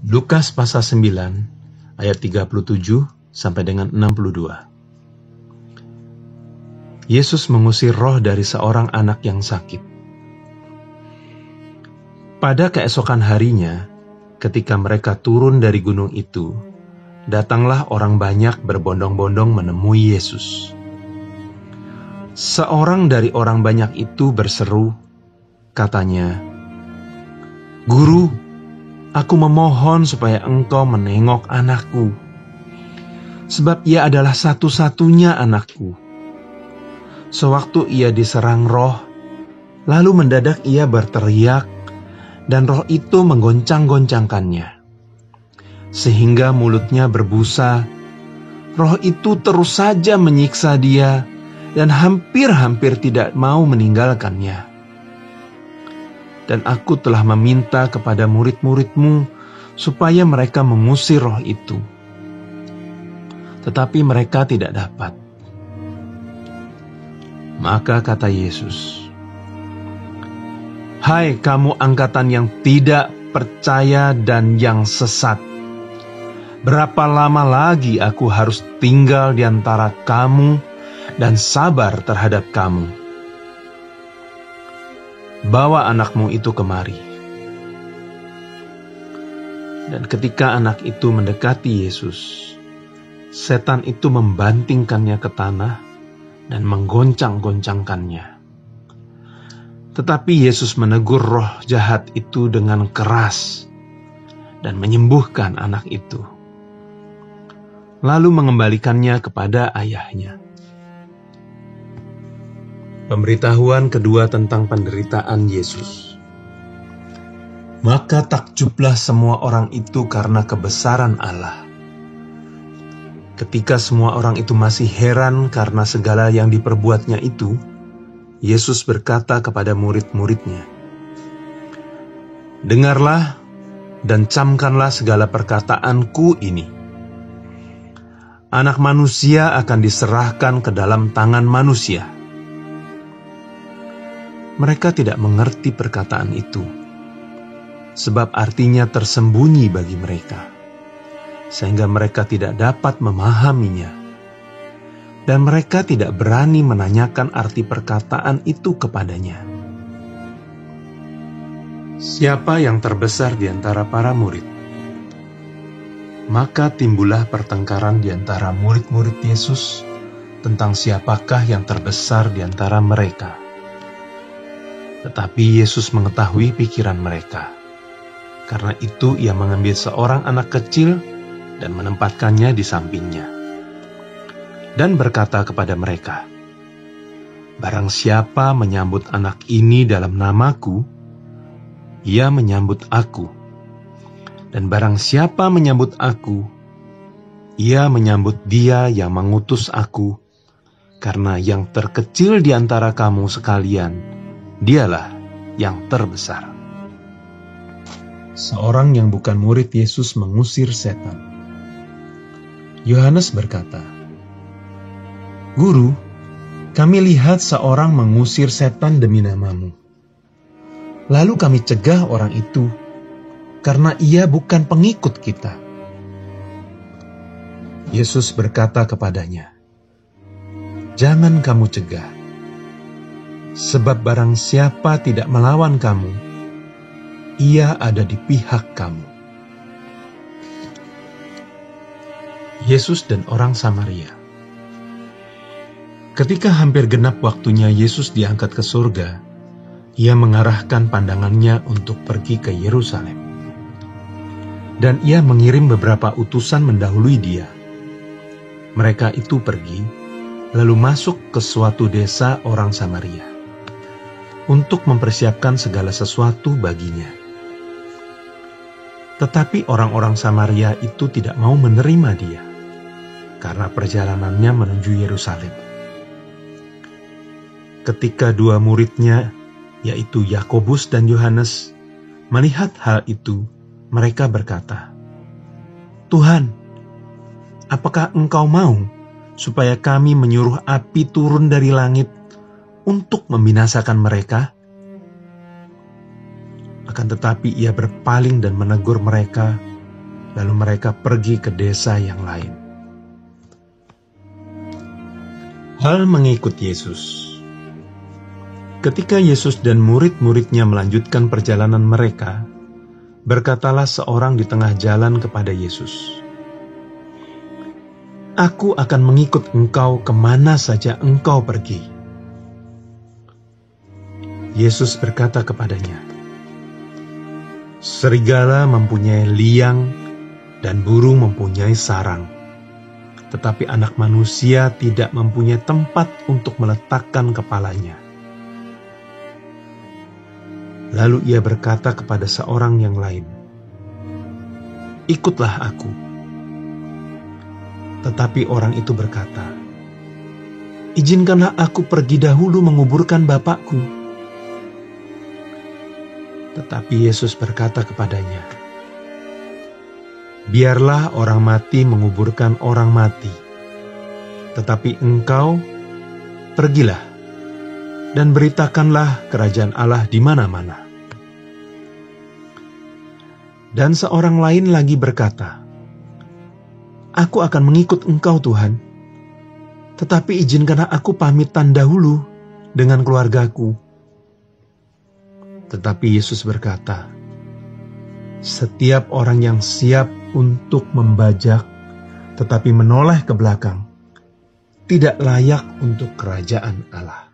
Lukas pasal 9 ayat 37 sampai dengan 62. Yesus mengusir roh dari seorang anak yang sakit. Pada keesokan harinya, ketika mereka turun dari gunung itu, datanglah orang banyak berbondong-bondong menemui Yesus. Seorang dari orang banyak itu berseru, katanya, "Guru, aku memohon supaya engkau menengok anakku, sebab ia adalah satu-satunya anakku. Sewaktu ia diserang roh, lalu mendadak ia berteriak, dan roh itu menggoncang-goncangkannya, sehingga mulutnya berbusa. Roh itu terus saja menyiksa dia, dan hampir-hampir tidak mau meninggalkannya. Dan aku telah meminta kepada murid-muridmu supaya mereka mengusir roh itu, tetapi mereka tidak dapat." Maka kata Yesus, "Hai kamu angkatan yang tidak percaya dan yang sesat, berapa lama lagi aku harus tinggal di antara kamu dan sabar terhadap kamu? Bawa anakmu itu kemari." Dan ketika anak itu mendekati Yesus, setan itu membantingkannya ke tanah dan menggoncang-goncangkannya. Tetapi Yesus menegur roh jahat itu dengan keras dan menyembuhkan anak itu, lalu mengembalikannya kepada ayahnya. Pemberitahuan kedua tentang penderitaan Yesus. Maka takjublah semua orang itu karena kebesaran Allah. Ketika semua orang itu masih heran karena segala yang diperbuatnya itu, Yesus berkata kepada murid-muridnya, "Dengarlah dan camkanlah segala perkataanku ini. Anak manusia akan diserahkan ke dalam tangan manusia." Mereka tidak mengerti perkataan itu, sebab artinya tersembunyi bagi mereka, sehingga mereka tidak dapat memahaminya, dan mereka tidak berani menanyakan arti perkataan itu kepadanya. Siapa yang terbesar di antara para murid? Maka timbullah pertengkaran di antara murid-murid Yesus tentang siapakah yang terbesar di antara mereka. Tetapi Yesus mengetahui pikiran mereka. Karena itu ia mengambil seorang anak kecil dan menempatkannya di sampingnya, dan berkata kepada mereka, "Barang siapa menyambut anak ini dalam namaku, ia menyambut aku. Dan barang siapa menyambut aku, ia menyambut dia yang mengutus aku. Karena yang terkecil di antara kamu sekalian, dialah yang terbesar." Seorang yang bukan murid Yesus mengusir setan. Yohanes berkata, "Guru, kami lihat seorang mengusir setan demi namamu. Lalu kami cegah orang itu, karena ia bukan pengikut kita." Yesus berkata kepadanya, "Jangan kamu cegah, sebab barang siapa tidak melawan kamu, ia ada di pihak kamu." Yesus dan orang Samaria. Ketika hampir genap waktunya Yesus diangkat ke surga, ia mengarahkan pandangannya untuk pergi ke Yerusalem. Dan ia mengirim beberapa utusan mendahului dia. Mereka itu pergi, lalu masuk ke suatu desa orang Samaria, untuk mempersiapkan segala sesuatu baginya. Tetapi orang-orang Samaria itu tidak mau menerima dia, karena perjalanannya menuju Yerusalem. Ketika dua muridnya, yaitu Yakobus dan Yohanes, melihat hal itu, mereka berkata, "Tuhan, apakah Engkau mau supaya kami menyuruh api turun dari langit untuk membinasakan mereka?" Akan tetapi ia berpaling dan menegur mereka Lalu mereka pergi ke desa yang lain. Hal mengikut Yesus. Ketika Yesus dan murid-muridnya melanjutkan perjalanan mereka, berkatalah seorang di tengah jalan kepada Yesus, "Aku akan mengikut engkau kemana saja engkau pergi." Yesus berkata kepadanya, "Serigala mempunyai liang dan burung mempunyai sarang, tetapi Anak Manusia tidak mempunyai tempat untuk meletakkan kepalanya." Lalu ia berkata kepada seorang yang lain, "Ikutlah aku." Tetapi orang itu berkata, "Izinkanlah aku pergi dahulu menguburkan Bapakku." Tetapi Yesus berkata kepadanya, "Biarlah orang mati menguburkan orang mati, tetapi engkau pergilah dan beritakanlah kerajaan Allah di mana-mana." Dan seorang lain lagi berkata, "Aku akan mengikut engkau, Tuhan, tetapi izinkanlah aku pamitan dahulu dengan keluargaku." Tetapi Yesus berkata, "Setiap orang yang siap untuk membajak, tetapi menoleh ke belakang, tidak layak untuk kerajaan Allah."